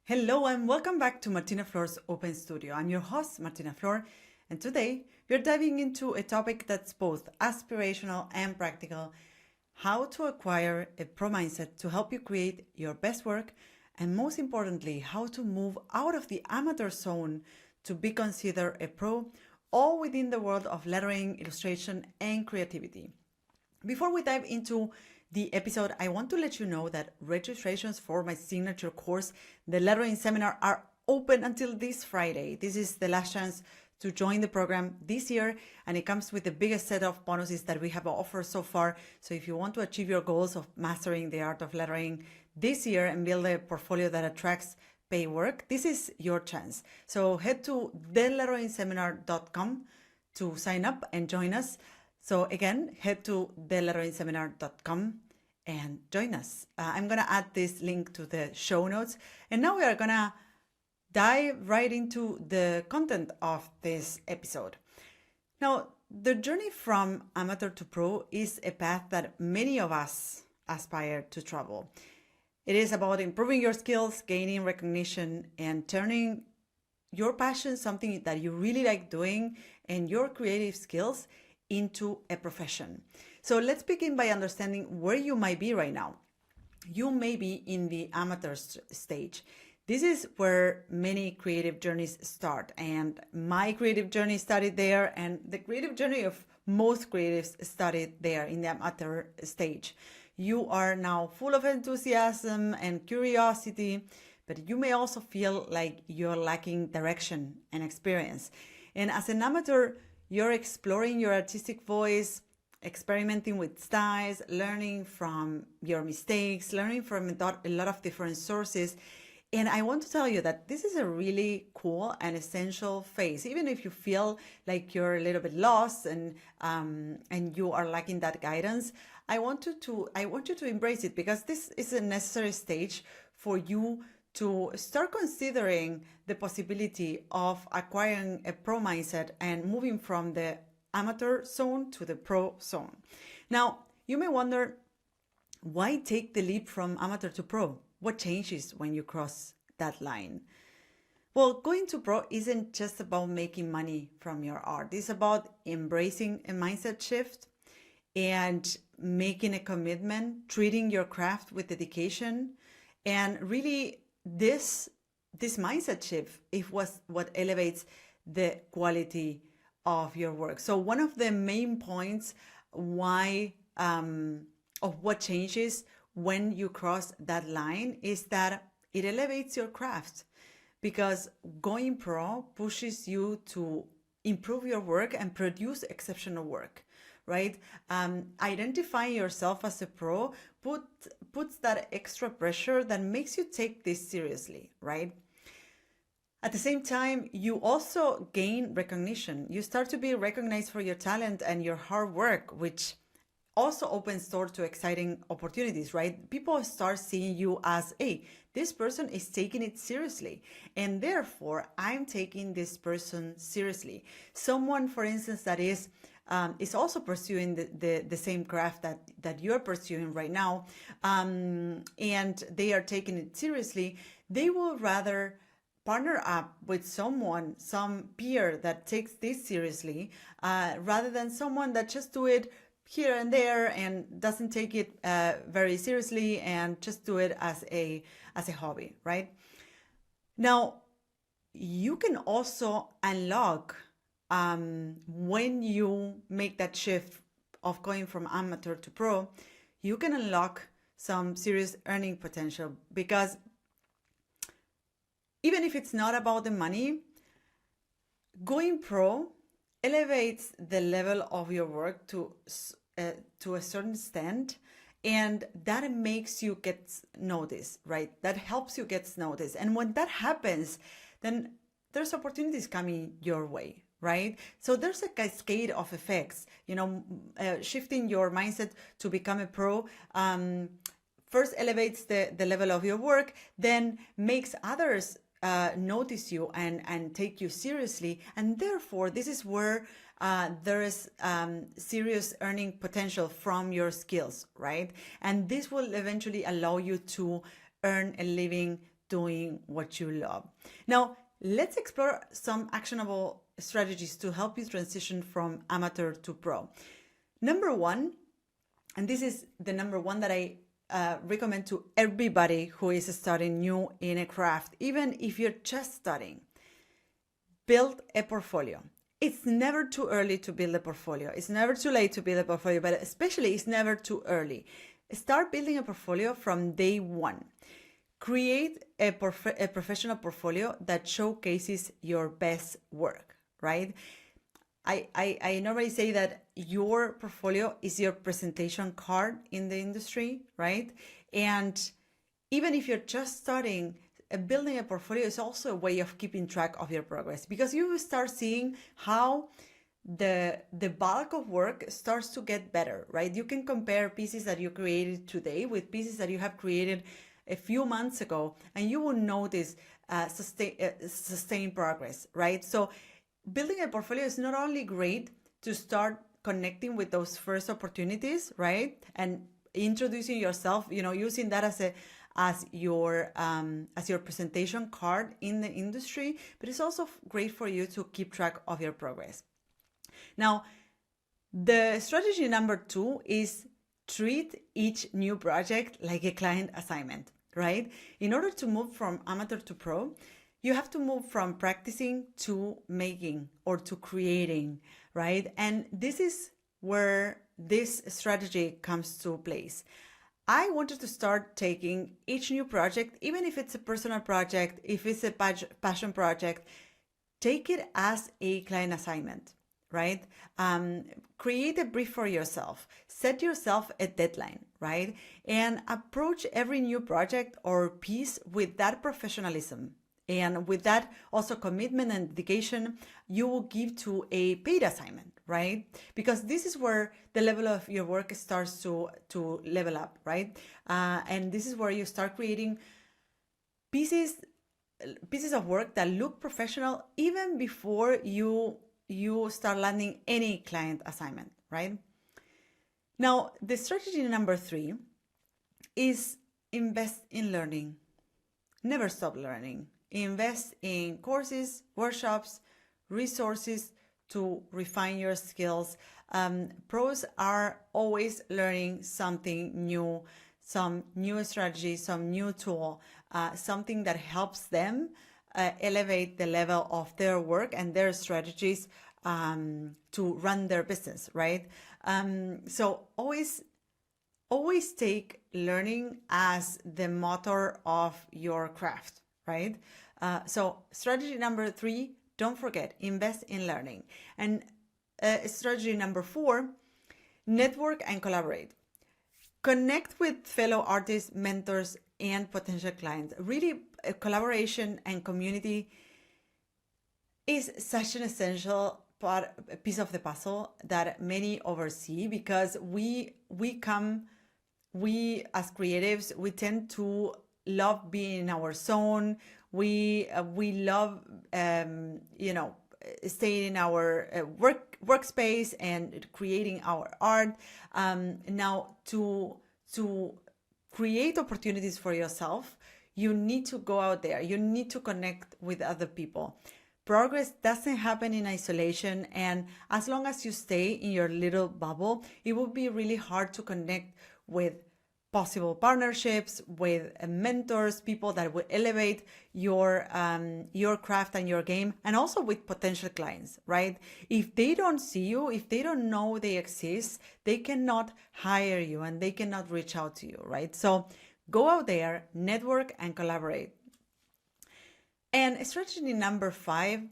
Hello and welcome back to Martina Flor's Open Studio. I'm your host, Martina Flor, and today we're diving into a topic that's both aspirational and practical: how to acquire a pro mindset to help you create your best work, and most importantly, how to move out of the amateur zone to be considered a pro, all within the world of lettering, illustration, and creativity. Before we dive into the episode, I want to let you know that registrations for my signature course, the Lettering Seminar, are open until this Friday. This is the last chance to join the program this year, and it comes with the biggest set of bonuses that we have offered so far. So if you want to achieve your goals of mastering the art of lettering this year and build a portfolio that attracts pay work, this is your chance. So head to theletteringseminar.com to sign up and join us. So again, head to theletteringseminar.com and join us. I'm going to add this link to the show notes. And now we are going to dive right into the content of this episode. Now, the journey from amateur to pro is a path that many of us aspire to travel. It is about improving your skills, gaining recognition, and turning your passion, something that you really like doing, and your creative skills into a profession. So let's begin by understanding where you might be right now. You may be in the amateur stage. This is where many creative journeys start, and my creative journey started there, and the creative journey of most creatives started there in the amateur stage. You are now full of enthusiasm and curiosity, but you may also feel like you're lacking direction and experience. And as an amateur, you're exploring your artistic voice, experimenting with styles, learning from your mistakes, learning from a lot of different sources. And I want to tell you that this is a really cool and essential phase. Even if you feel like you're a little bit lost and you are lacking that guidance, I want you to embrace it, because this is a necessary stage for you to start considering the possibility of acquiring a pro mindset and moving from the amateur zone to the pro zone. Now, you may wonder, why take the leap from amateur to pro? What changes when you cross that line? Well, going to pro isn't just about making money from your art. It's about embracing a mindset shift and making a commitment, treating your craft with dedication, and really this mindset shift was what elevates the quality of your work. So one of the main points of what changes when you cross that line is that it elevates your craft, because going pro pushes you to improve your work and produce exceptional work, right? Identifying yourself as a pro puts that extra pressure that makes you take this seriously, right? At the same time, you also gain recognition. You start to be recognized for your talent and your hard work, which also opens doors to exciting opportunities, right? People start seeing you as, hey, this person is taking it seriously, and therefore I'm taking this person seriously. Someone, for instance, that is also pursuing the same craft that you're pursuing right now, and they are taking it seriously, they will rather partner up with some peer that takes this seriously, rather than someone that just do it here and there and doesn't take it very seriously and just do it as a hobby, right? Now, you can also unlock, when you make that shift of going from amateur to pro, you can unlock some serious earning potential, because even if it's not about the money, going pro elevates the level of your work to a certain extent, and that makes you get noticed, right? That helps you get noticed. And when that happens, then there's opportunities coming your way, right? So there's a cascade of effects, shifting your mindset to become a pro, first elevates the level of your work, then makes others notice you and take you seriously. And therefore, this is where there is serious earning potential from your skills, right? And this will eventually allow you to earn a living doing what you love. Now, let's explore some actionable strategies to help you transition from amateur to pro. Number one, and this is the number one that I recommend to everybody who is starting new in a craft, even if you're just starting, build a portfolio. It's never too early to build a portfolio. It's never too late to build a portfolio, but especially it's never too early. Start building a portfolio from day one. Create a professional portfolio that showcases your best work, right? I normally say that your portfolio is your presentation card in the industry, right? And even if you're just starting, building a portfolio is also a way of keeping track of your progress, because you will start seeing how the bulk of work starts to get better, right? You can compare pieces that you created today with pieces that you have created a few months ago, and you will notice sustained progress, right? So building a portfolio is not only great to start connecting with those first opportunities, right? And introducing yourself, using that as your presentation card in the industry, but it's also great for you to keep track of your progress. Now, the strategy number 2 is treat each new project like a client assignment, right? In order to move from amateur to pro, you have to move from practicing to making or to creating, right? And this is where this strategy comes to place. I wanted to start taking each new project, even if it's a personal project, if it's a passion project, take it as a client assignment, right? Create a brief for yourself, set yourself a deadline, right? And approach every new project or piece with that professionalism. And with that also commitment and dedication you will give to a paid assignment, right? Because this is where the level of your work starts to level up, right? And this is where you start creating pieces of work that look professional even before you start landing any client assignment, right? Now, the strategy number 3 is invest in learning. Never stop learning. Invest in courses, workshops, resources to refine your skills. Pros are always learning something new, some new strategy, some new tool, something that helps them elevate the level of their work and their strategies to run their business, right? So always take learning as the motor of your craft, right? So strategy number 3, don't forget, invest in learning. And strategy number 4, network and collaborate. Connect with fellow artists, mentors, and potential clients. Really, collaboration and community is such an essential piece of the puzzle that many oversee, because we as creatives, we tend to love being in our zone. We love staying in our workspace and creating our art. Now, to create opportunities for yourself, you need to go out there. You need to connect with other people. Progress doesn't happen in isolation, and as long as you stay in your little bubble, it will be really hard to connect with possible partnerships, with mentors, people that will elevate your craft and your game, and also with potential clients, right? If they don't see you, if they don't know they exist, they cannot hire you and they cannot reach out to you, right? So go out there, network and collaborate. And strategy number 5,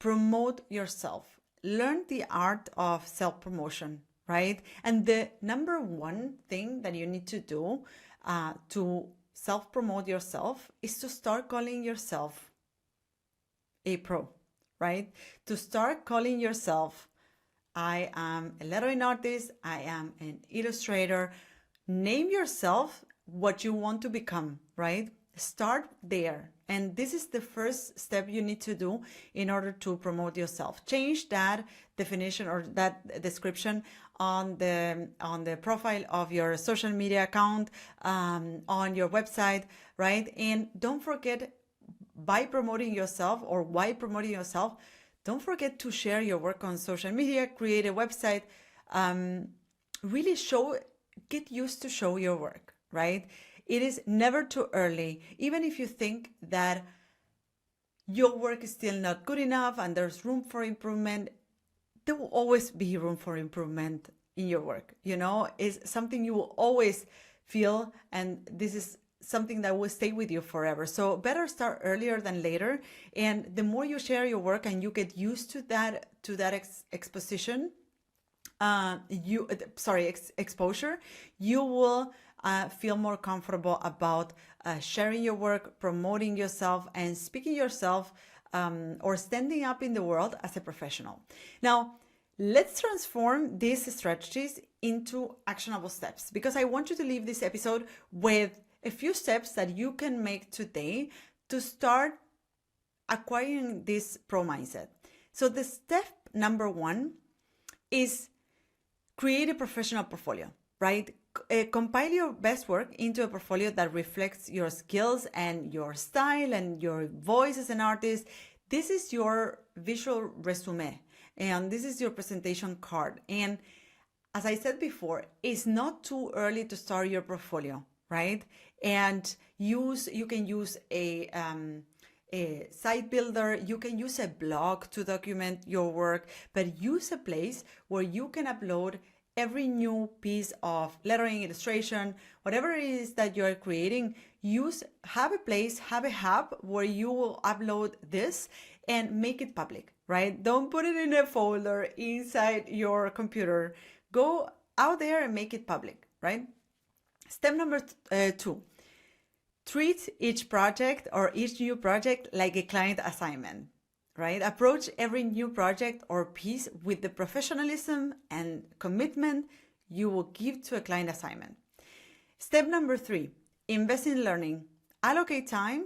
promote yourself. Learn the art of self-promotion, right? And the number 1 thing that you need to do to self-promote yourself is to start calling yourself a pro, right? To start calling yourself, I am a lettering artist, I am an illustrator. Name yourself what you want to become, right? Start there. And this is the first step you need to do in order to promote yourself. Change that definition or that description on the profile of your social media account, on your website, right? And don't forget, by promoting yourself or while promoting yourself, don't forget to share your work on social media, create a website, really get used to show your work, right? It is never too early. Even if you think that your work is still not good enough and there's room for improvement, there will always be room for improvement in your work. It's something you will always feel, and this is something that will stay with you forever. So better start earlier than later. And the more you share your work and you get used to that exposition, exposure, you will feel more comfortable about sharing your work, promoting yourself, and speaking yourself, or standing up in the world as a professional. Now, let's transform these strategies into actionable steps, because I want you to leave this episode with a few steps that you can make today to start acquiring this pro mindset. So the step number 1 is create a professional portfolio, right? Compile your best work into a portfolio that reflects your skills and your style and your voice as an artist. This is your visual resume, and this is your presentation card. And as I said before, it's not too early to start your portfolio, right? And you can use a site builder, you can use a blog to document your work, but use a place where you can upload every new piece of lettering, illustration, whatever it is that you're creating. Have a hub where you will upload this and make it public, right? Don't put it in a folder inside your computer. Go out there and make it public, right? Step number 2, treat each project or each new project like a client assignment, right? Approach every new project or piece with the professionalism and commitment you will give to a client assignment. Step number 3, invest in learning. Allocate time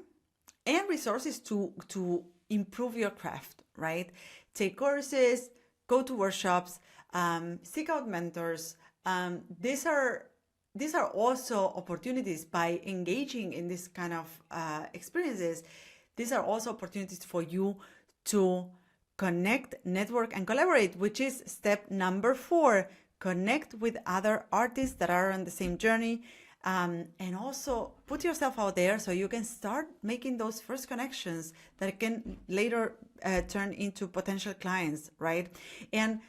and resources to improve your craft, right? Take courses, go to workshops, seek out mentors. These are also opportunities. By engaging in this kind of experiences, these are also opportunities for you to connect, network, and collaborate, which is step number 4. Connect with other artists that are on the same journey, and also put yourself out there so you can start making those first connections that can later turn into potential clients, right? And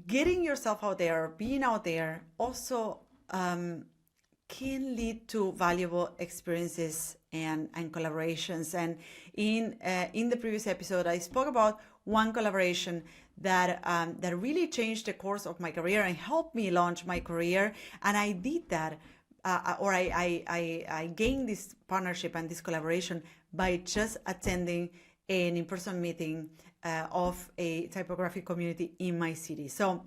getting yourself out there, being out there, also can lead to valuable experiences and collaborations. And in the previous episode, I spoke about one collaboration that really changed the course of my career and helped me launch my career. And I did that, I gained this partnership and this collaboration by just attending an in-person meeting of a typographic community in my city. So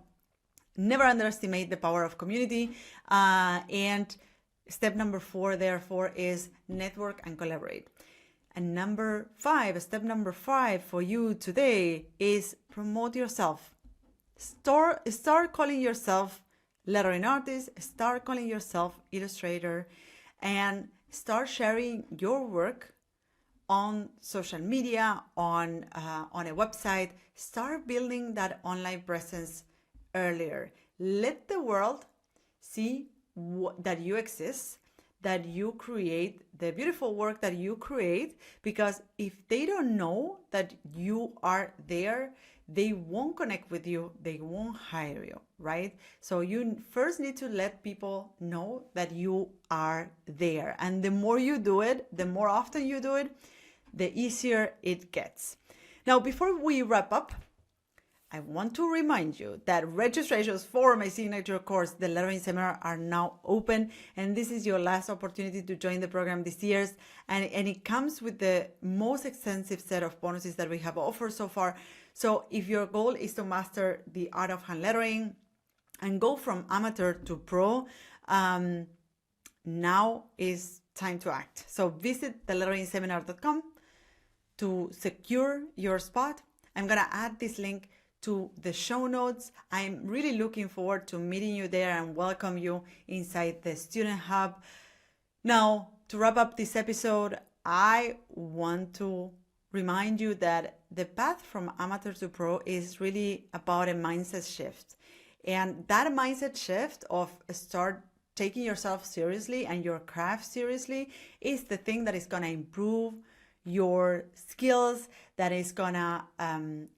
never underestimate the power of community. And step number 4, therefore, is network and collaborate. And step number 5 for you today is promote yourself. Start calling yourself lettering artist, start calling yourself illustrator, and start sharing your work on social media, on a website. Start building that online presence earlier. Let the world see that you exist, that you create the beautiful work that you create, because if they don't know that you are there, they won't connect with you, they won't hire you, right? So you first need to let people know that you are there. And the more you do it, the more often you do it, the easier it gets. Now, before we wrap up, I want to remind you that registrations for my signature course, the Lettering Seminar, are now open, and this is your last opportunity to join the program this year. And it comes with the most extensive set of bonuses that we have offered so far. So if your goal is to master the art of hand lettering and go from amateur to pro, now is time to act. So visit theletteringseminar.com to secure your spot. I'm going to add this link to the show notes. I'm really looking forward to meeting you there and welcome you inside the Student Hub. Now, to wrap up this episode, I want to remind you that the path from amateur to pro is really about a mindset shift. And that mindset shift of start taking yourself seriously and your craft seriously is the thing that is going to improve your skills, that is gonna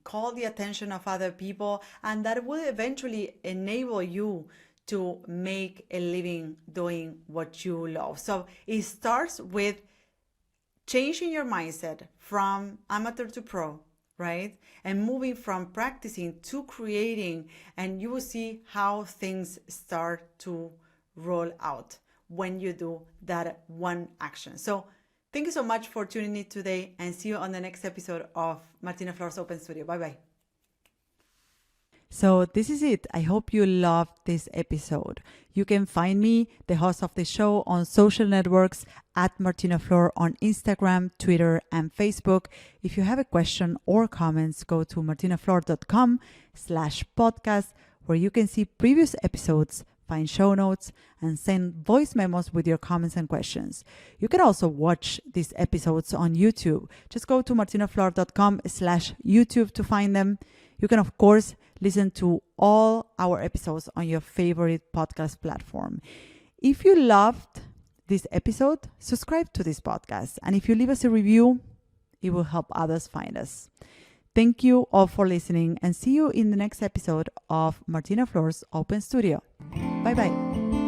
call the attention of other people, and that will eventually enable you to make a living doing what you love. So it starts with changing your mindset from amateur to pro, right? And moving from practicing to creating, and you will see how things start to roll out when you do that one action. So thank you so much for tuning in today, and see you on the next episode of Martina Flor's Open Studio. Bye-bye. So this is it. I hope you loved this episode. You can find me, the host of the show, on social networks at Martina Flor on Instagram, Twitter, and Facebook. If you have a question or comments, go to martinaflor.com/podcast, where you can see previous episodes, find show notes, and send voice memos with your comments and questions. You can also watch these episodes on YouTube. Just go to martinaflor.com/YouTube to find them. You can, of course, listen to all our episodes on your favorite podcast platform. If you loved this episode, subscribe to this podcast. And if you leave us a review, it will help others find us. Thank you all for listening, and see you in the next episode of Martina Flor's Open Studio. Bye-bye.